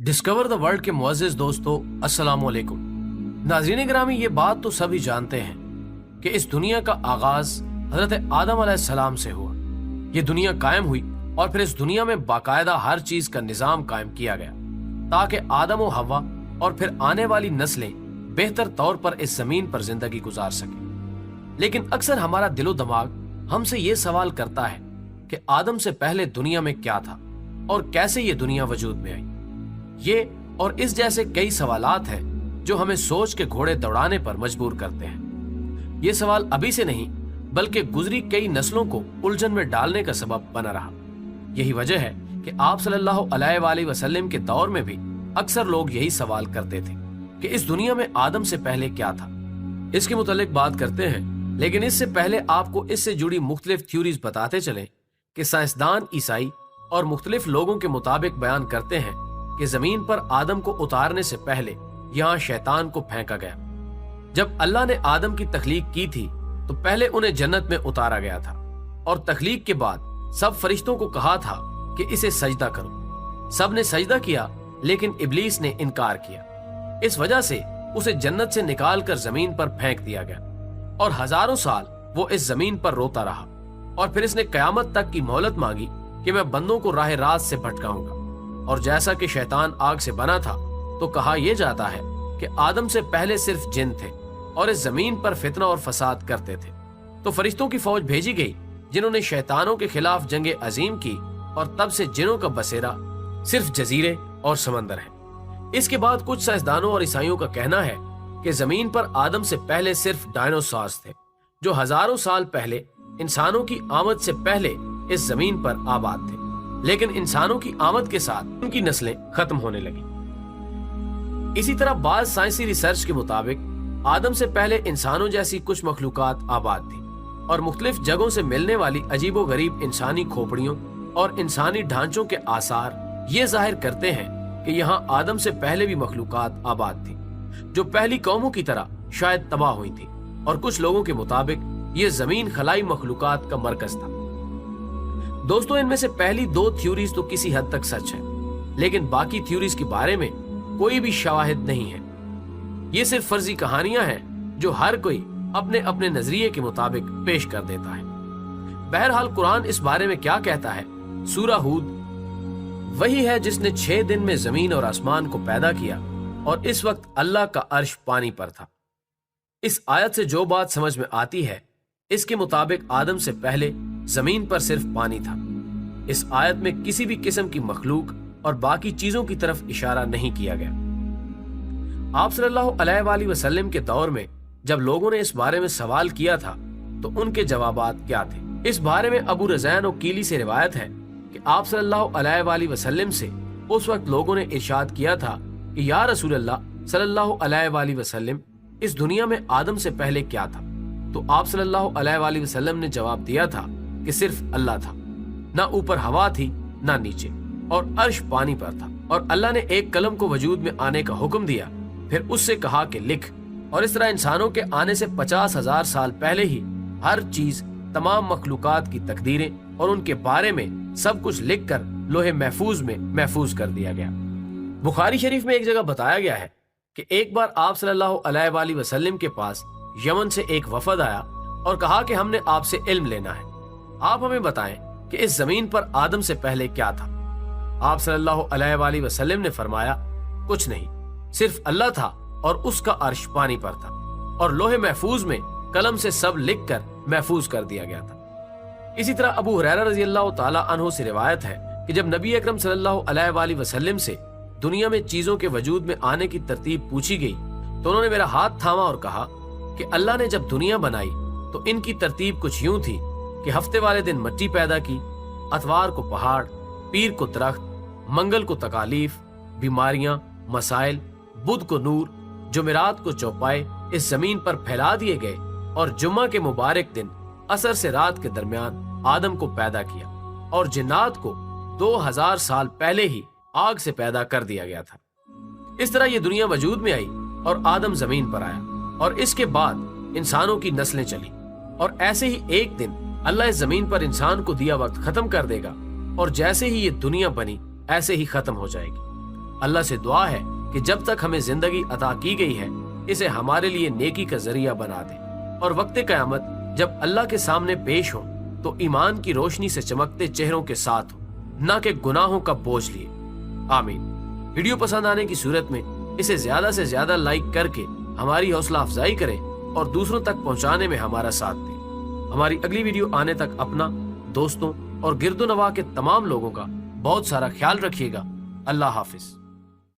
Discover the world के मुअज़्ज़िज़ दोस्तों, अस्सलाम वालेकुम। नाज़रीन गिरामी, ये बात तो सभी जानते हैं कि इस दुनिया का आगाज हजरत आदम अलैहिस्सलाम से हुआ। ये दुनिया कायम हुई और फिर इस दुनिया में बाकायदा हर चीज का निजाम कायम किया गया ताकि आदम और हव्वा और फिर आने वाली नस्लें बेहतर तौर पर इस जमीन पर जिंदगी गुजार सके। लेकिन अक्सर हमारा दिलो दिमाग हमसे ये सवाल करता है कि आदम से पहले दुनिया में क्या था और कैसे ये दुनिया वजूद में आई। ये और इस जैसे कई सवालात हैं जो हमें सोच के घोड़े दौड़ाने पर मजबूर करते हैं। ये सवाल अभी से नहीं बल्कि गुजरी कई नस्लों को उलझन में डालने का सबब बना रहा। यही वजह है कि आप सल्लल्लाहु अलैहि वसल्लम के दौर में भी अक्सर लोग यही सवाल करते थे कि इस दुनिया में आदम से पहले क्या था। इसके मुतालिक बात करते हैं, लेकिन इससे पहले आपको इससे जुड़ी मुख्तलिफ थ्योरीज बताते चले कि साइंसदान ईसाई और मुख्तलिफ लोगों के मुताबिक बयान करते हैं कि जमीन पर आदम को उतारने से पहले यहाँ शैतान को फेंका गया। जब अल्लाह ने आदम की तख्लीक की थी तो पहले उन्हें जन्नत में उतारा गया था और तख्लीक के बाद सब फरिश्तों को कहा था कि इसे सजदा करो। सब ने सजदा किया, लेकिन इब्लीस ने इनकार किया। इस वजह से उसे जन्नत से निकाल कर जमीन पर फेंक दिया गया और हजारों साल वो इस जमीन पर रोता रहा। और फिर इसने कयामत तक की मोहलत मांगी कि मैं बंदों को राह रास्त से भटकाऊंगा। और जैसा कि शैतान आग से बना था, तो कहा यह जाता है कि आदम से पहले सिर्फ जिन थे और इस जमीन पर फितना और फसाद करते थे। तो फरिश्तों की फौज भेजी गई जिन्होंने शैतानों के खिलाफ जंग अजीम की और तब से जिनों का बसेरा सिर्फ जजीरे और समंदर है। इसके बाद कुछ साइंसदानों और ईसाइयों का कहना है कि जमीन पर आदम से पहले सिर्फ डायनासोर्स थे जो हजारों साल पहले इंसानों की आमद से पहले इस जमीन पर आबाद थे। लेकिन इंसानों की आमद के साथ उनकी नस्लें खत्म होने लगी। इसी तरह बाज़ साइंसी रिसर्च के मुताबिक आदम से पहले इंसानों जैसी कुछ मखलूकात आबाद थी और मुख्तलिफ जगहों से मिलने वाली अजीबो गरीब इंसानी खोपड़ियों और इंसानी ढांचों के आसार ये जाहिर करते हैं कि यहाँ आदम से पहले भी मखलूकात आबाद थी जो पहली कौमों की तरह शायद तबाह हुई थी। और कुछ लोगों के मुताबिक ये जमीन खलाई मखलूकात का मरकज था। दोस्तों, इनमें से पहली दो थ्योरीज तो किसी हद तक सच है, लेकिन बाकी थ्योरीज के बारे में कोई भी शवाहिद नहीं है। ये सिर्फ फर्जी कहानियां हैं जो हर कोई अपने अपने नजरिए के मुताबिक पेश कर देता है। बहरहाल कुरान इस बारे में क्या कहता है? सूरह हूद वही है जिसने 6 दिन में जमीन और आसमान को पैदा किया और इस वक्त अल्लाह का अर्श पानी पर था। इस आयत से जो बात समझ में आती है, इसके मुताबिक आदम से पहले जमीन पर सिर्फ पानी था। इस आयत में किसी भी किस्म की मखलूक और बाकी चीजों की तरफ इशारा नहीं किया गया। आप सल्लल्लाहु अलैहि वसल्लम के दौर में जब लोगों ने इस बारे में सवाल किया था तो उनके जवाबात क्या थे? इस बारे में अबू रज़ैन ओकीली से रिवायत है कि आप सल्लल्लाहु अलैहि वसल्लम से उस वक्त लोगों ने इरशाद किया था कि या रसूल अल्लाह सल्लल्लाहु अलैहि वसल्लम, इस दुनिया में आदम से पहले क्या था? तो आप सल्लल्लाहु अलैहि वसल्लम ने जवाब दिया था कि सिर्फ अल्लाह था, ना ऊपर हवा थी ना नीचे, और अर्श पानी पर था। और अल्लाह ने एक कलम को वजूद में आने का हुक्म दिया, फिर उससे कहा कि लिख। और इस तरह इंसानों के आने से 50,000 साल पहले ही हर चीज, तमाम मखलूकात की तकदीरें और उनके बारे में सब कुछ लिख कर लोहे महफूज में महफूज कर दिया गया। बुखारी शरीफ में एक जगह बताया गया है कि एक बार आप सल्लल्लाहु अलैहि वसल्लम के पास यमन से एक वफद आया और कहा कि हमने आपसे इल्म लेना है, आप हमें बताएं कि इस जमीन पर आदम से पहले क्या था। आप सल्लल्लाहु अलैहि वसल्लम ने फरमाया, कुछ नहीं, सिर्फ अल्लाह था और उसका अर्श पानी पर था और लोहे महफूज में कलम से सब लिख कर महफूज कर दिया गया था। इसी तरह अबू हुरैरा रज़ी अल्लाह ताला अन्हु से रिवायत है कि जब नबी अकरम सल्लल्लाहु अलैहि वसल्लम से दुनिया में चीजों के वजूद में आने की तरतीब पूछी गई तो उन्होंने मेरा हाथ थामा और कहा कि अल्लाह ने जब दुनिया बनाई तो इनकी तरतीब कुछ यूं थी कि हफ्ते वाले दिन मिट्टी पैदा की, अतवार को पहाड़, पीर को दरख्त, मंगल को तकालीफ, बीमारियां, मसाइल, बुध को नूर, जुमेरात को चौपाए इस जमीन पर फैला दिए गए और जुम्मा के मुबारक दिन असर से रात के दरमियान आदम को पैदा किया और जिन्नात को 2000 साल पहले ही आग से पैदा कर दिया गया था। इस तरह ये दुनिया वजूद में आई और आदम जमीन पर आया और इसके बाद इंसानों की नस्लें चली और ऐसे ही एक दिन अल्लाह इस जमीन पर इंसान को दिया वक्त खत्म कर देगा और जैसे ही ये दुनिया बनी ऐसे ही खत्म हो जाएगी। اللہ سے دعا ہے کہ جب تک ہمیں زندگی عطا کی گئی ہے اسے ہمارے لیے نیکی کا ذریعہ بنا دے، اور وقت قیامت جب اللہ کے سامنے پیش ہو تو ایمان کی روشنی سے چمکتے چہروں کے ساتھ ہو، نہ کہ گناہوں کا بوجھ لیے۔ آمین۔ ویڈیو پسند آنے کی صورت میں اسے زیادہ سے زیادہ لائک کر کے ہماری حوصلہ افزائی کریں اور دوسروں تک پہنچانے میں ہمارا ساتھ دیں۔ ہماری اگلی ویڈیو آنے تک اپنا، دوستوں اور گرد و نواح کے تمام لوگوں کا بہت سارا خیال رکھیے گا۔ اللہ حافظ۔